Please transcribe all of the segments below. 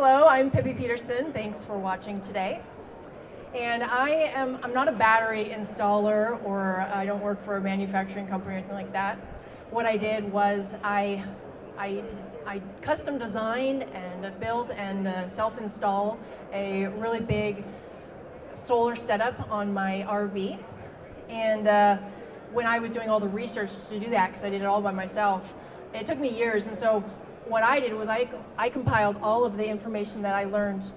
Hello, I'm Pippi Peterson. Thanks for watching today. And I'm not a battery installer, or I don't work for a manufacturing company or anything like that. What I did was I custom designed and built and self-install a really big solar setup on my RV. And when I was doing all the research to do that, because I did it all by myself, it took me years. And so what I did was I compiled all of the information that I learned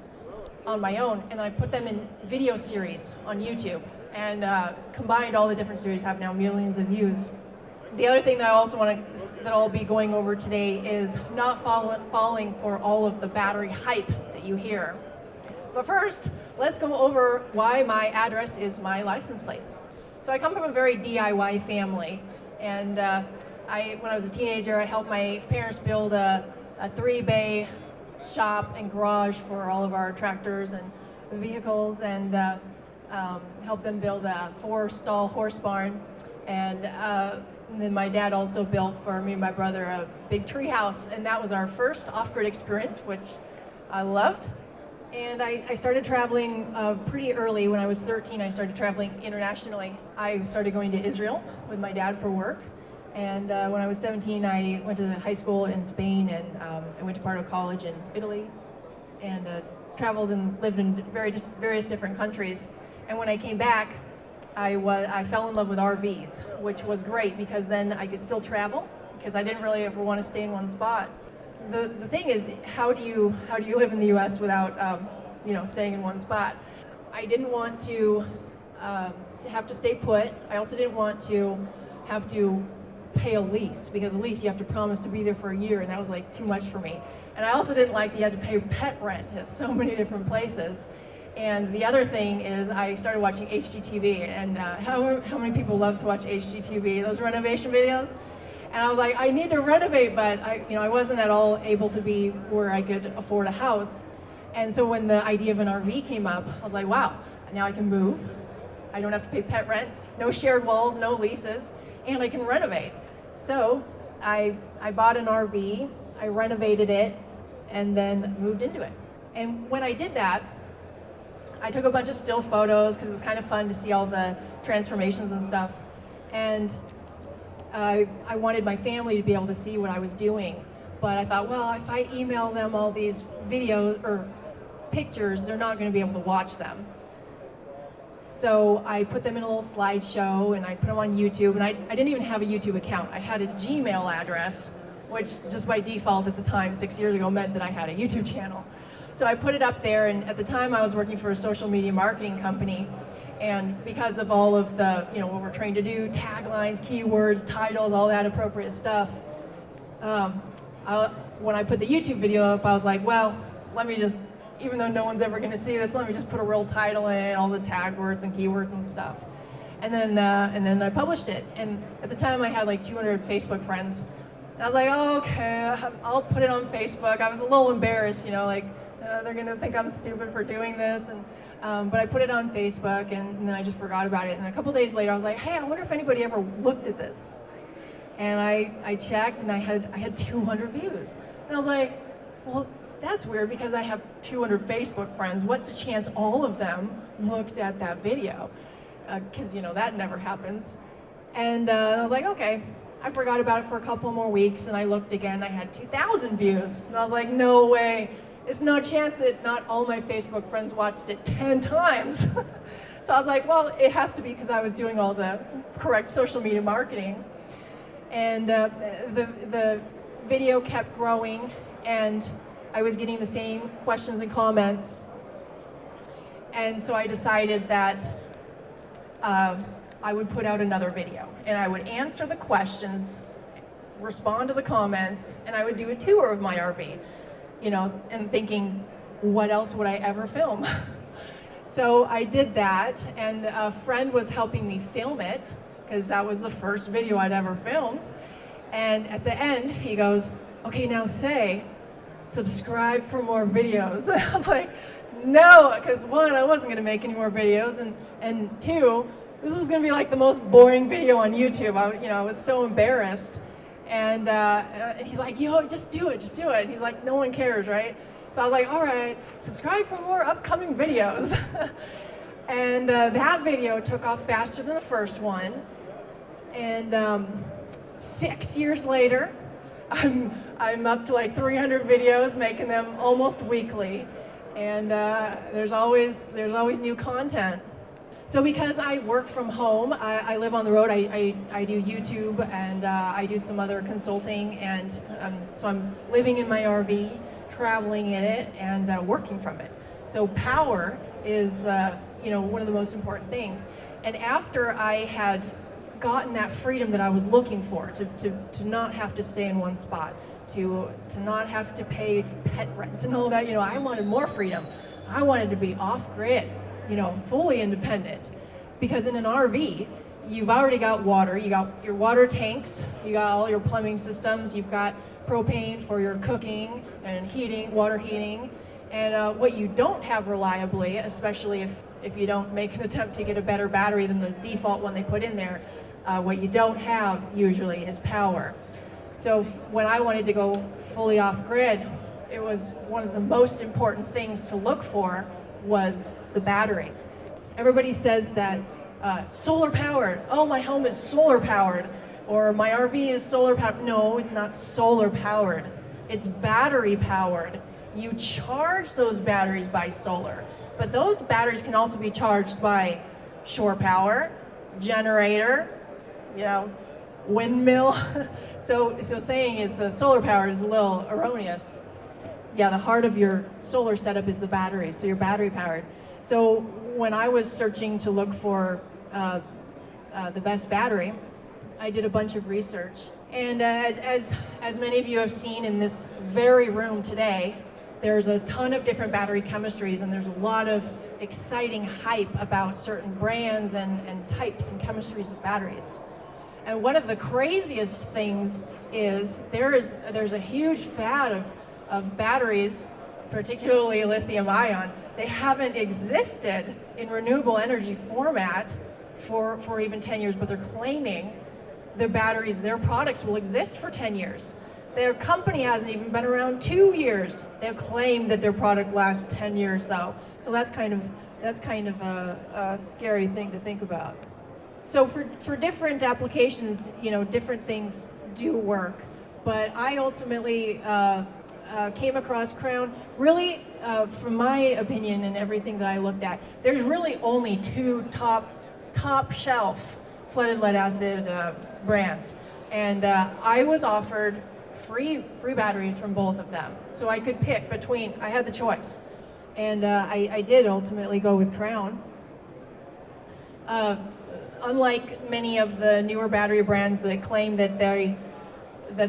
on my own, and then I put them in video series on YouTube, and combined all the different series, have now millions of views. The other thing that I'll be going over today is not falling for all of the battery hype that you hear. But first, let's go over why my address is my license plate. So I come from a very DIY family, and when I was a teenager, I helped my parents build a 3-bay shop and garage for all of our tractors and vehicles, and helped them build a 4-stall horse barn. And then my dad also built for me and my brother a big tree house, and that was our first off-grid experience, which I loved. And I started traveling pretty early. When I was 13, I started traveling internationally. I started going to Israel with my dad for work. And when I was 17, I went to high school in Spain, and I went to part of college in Italy, and traveled and lived in various different countries. And when I came back, I fell in love with RVs, which was great because then I could still travel, because I didn't really ever want to stay in one spot. The thing is, how do you live in the U.S. without staying in one spot? I didn't want to have to stay put. I also didn't want to have to pay a lease, because a lease you have to promise to be there for a year, and that was like too much for me. And I also didn't like that you had to pay pet rent at so many different places. And the other thing is, I started watching HGTV, and how many people love to watch HGTV, those renovation videos? And I was like, I need to renovate, but I wasn't at all able to be where I could afford a house. And so when the idea of an RV came up, I was like, wow, now I can move. I don't have to pay pet rent, no shared walls, no leases, and I can renovate. So I bought an RV, I renovated it, and then moved into it. And when I did that, I took a bunch of still photos, because it was kind of fun to see all the transformations and stuff. And I wanted my family to be able to see what I was doing. But I thought, well, if I email them all these videos or pictures, they're not going to be able to watch them. So I put them in a little slideshow, and I put them on YouTube. And I didn't even have a YouTube account. I had a Gmail address, which just by default at the time, 6 years ago, meant that I had a YouTube channel. So I put it up there, and at the time I was working for a social media marketing company. And because of all of the, what we're trained to do, taglines, keywords, titles, all that appropriate stuff, when I put the YouTube video up, I was like, well, let me just, even though no one's ever going to see this, let me just put a real title in, all the tag words and keywords and stuff. And then I published it. And at the time I had like 200 Facebook friends. And I was like, oh, okay, I'll put it on Facebook. I was a little embarrassed, they're going to think I'm stupid for doing this. But I put it on Facebook, and then I just forgot about it. And a couple days later, I was like, hey, I wonder if anybody ever looked at this. And I checked, and I had 200 views. And I was like, well, that's weird, because I have 200 Facebook friends. What's the chance all of them looked at that video? Because, that never happens. And I was like, okay. I forgot about it for a couple more weeks, and I looked again. I had 2,000 views. And I was like, no way. There's no chance that not all my Facebook friends watched it 10 times. So I was like, well, it has to be because I was doing all the correct social media marketing. And the video kept growing, and I was getting the same questions and comments. And so I decided that I would put out another video, and I would answer the questions, respond to the comments, and I would do a tour of my RV. And thinking, what else would I ever film? So I did that, and a friend was helping me film it, because that was the first video I'd ever filmed. And at the end, he goes, okay, now say, subscribe for more videos. I was like, no, because one, I wasn't gonna make any more videos, and two, this is gonna be like the most boring video on YouTube. I was so embarrassed. And he's like, yo, just do it. And he's like, no one cares, right? So I was like, all right, subscribe for more upcoming videos. And that video took off faster than the first one. And 6 years later, I'm up to like 300 videos, making them almost weekly. And there's always new content. So because I work from home, I live on the road, I do YouTube and I do some other consulting, and so I'm living in my RV, traveling in it, and working from it. So power is one of the most important things. And after I had gotten that freedom that I was looking for, to not have to stay in one spot, to not have to pay pet rent and all that, I wanted more freedom. I wanted to be off grid, fully independent. Because in an RV, you've already got water, you got your water tanks, you got all your plumbing systems, you've got propane for your cooking and heating, water heating. And what you don't have reliably, especially if you don't make an attempt to get a better battery than the default one they put in there, what you don't have usually is power. So when I wanted to go fully off grid, it was one of the most important things to look for was the battery. Everybody says that solar powered, oh, my home is solar powered, or my RV is solar powered. No, it's not solar powered, it's battery powered. You charge those batteries by solar, but those batteries can also be charged by shore power, generator, windmill. So saying it's solar powered is a little erroneous. Yeah, the heart of your solar setup is the battery, so you're battery powered. So when I was searching to look for the best battery, I did a bunch of research. And as many of you have seen in this very room today, there's a ton of different battery chemistries, and there's a lot of exciting hype about certain brands and types and chemistries of batteries. And one of the craziest things is there's a huge fad of batteries, particularly lithium ion. They haven't existed in renewable energy format for even 10 years, but they're claiming their batteries, their products will exist for 10 years. Their company hasn't even been around 2 years. They claim that their product lasts 10 years though. So that's kind of a scary thing to think about. So for different applications, different things do work. But I ultimately came across Crown. Really, from my opinion and everything that I looked at, there's really only two top shelf flooded lead acid brands. And I was offered free batteries from both of them. So I could pick between, I had the choice. And I did ultimately go with Crown. Unlike many of the newer battery brands that claim that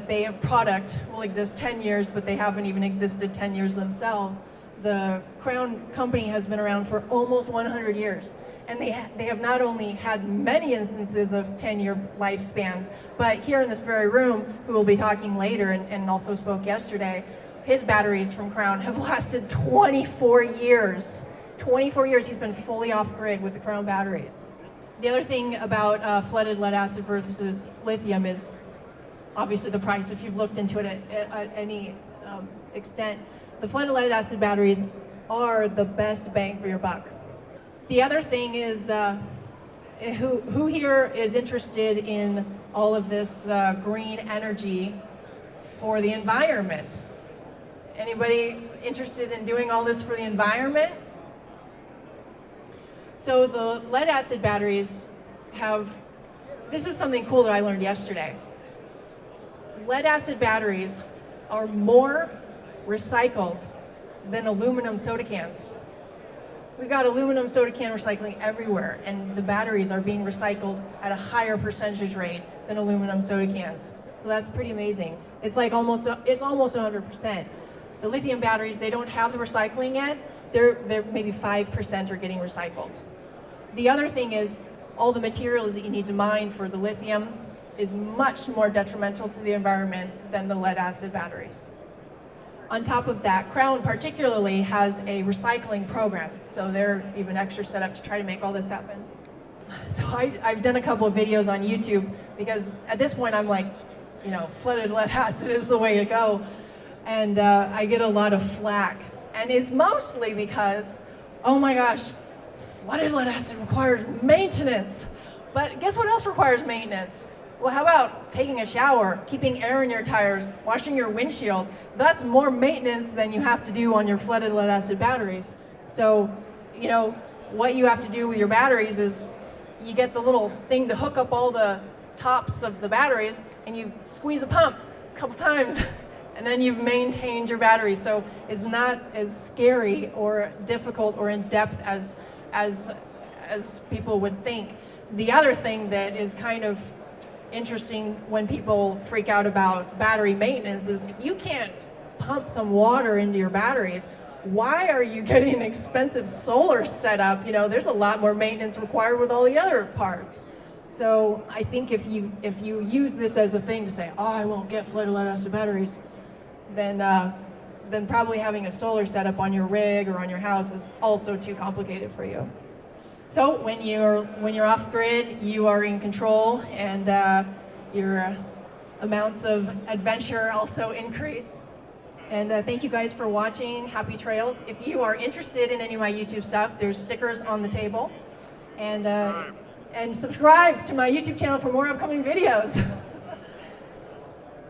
their product will exist 10 years, but they haven't even existed 10 years themselves, the Crown company has been around for almost 100 years. And they have not only had many instances of 10-year lifespans, but here in this very room, who will be talking later and also spoke yesterday, his batteries from Crown have lasted 24 years. 24 years he's been fully off grid with the Crown batteries. The other thing about flooded lead acid versus lithium is obviously the price. If you've looked into it at any extent, the flooded lead acid batteries are the best bang for your buck. The other thing is, who here is interested in all of this green energy for the environment? Anybody interested in doing all this for the environment? So the lead acid batteries this is something cool that I learned yesterday. Lead acid batteries are more recycled than aluminum soda cans. We've got aluminum soda can recycling everywhere, and the batteries are being recycled at a higher percentage rate than aluminum soda cans. So that's pretty amazing. It's almost 100%. The lithium batteries, they don't have the recycling yet. They're maybe 5% are getting recycled. The other thing is all the materials that you need to mine for the lithium is much more detrimental to the environment than the lead acid batteries. On top of that, Crown particularly has a recycling program, so they're even extra set up to try to make all this happen. So I've done a couple of videos on YouTube because at this point I'm like, flooded lead acid is the way to go. And I get a lot of flack And it's mostly because, oh my gosh, flooded lead acid requires maintenance. But guess what else requires maintenance? Well, how about taking a shower, keeping air in your tires, washing your windshield? That's more maintenance than you have to do on your flooded lead acid batteries. So, you know, what you have to do with your batteries is you get the little thing to hook up all the tops of the batteries, and you squeeze a pump a couple times, and then you've maintained your battery. So it's not as scary or difficult or in depth as people would think. The other thing that is kind of interesting when people freak out about battery maintenance is if you can't pump some water into your batteries, why are you getting an expensive solar setup? You know, there's a lot more maintenance required with all the other parts. So I think if you use this as a thing to say, oh, I won't get flooded lead acid batteries, then probably having a solar setup on your rig or on your house is also too complicated for you. So when you're off grid, you are in control, and your amounts of adventure also increase. And thank you guys for watching. Happy trails. If you are interested in any of my YouTube stuff, there's stickers on the table. And subscribe to my YouTube channel for more upcoming videos.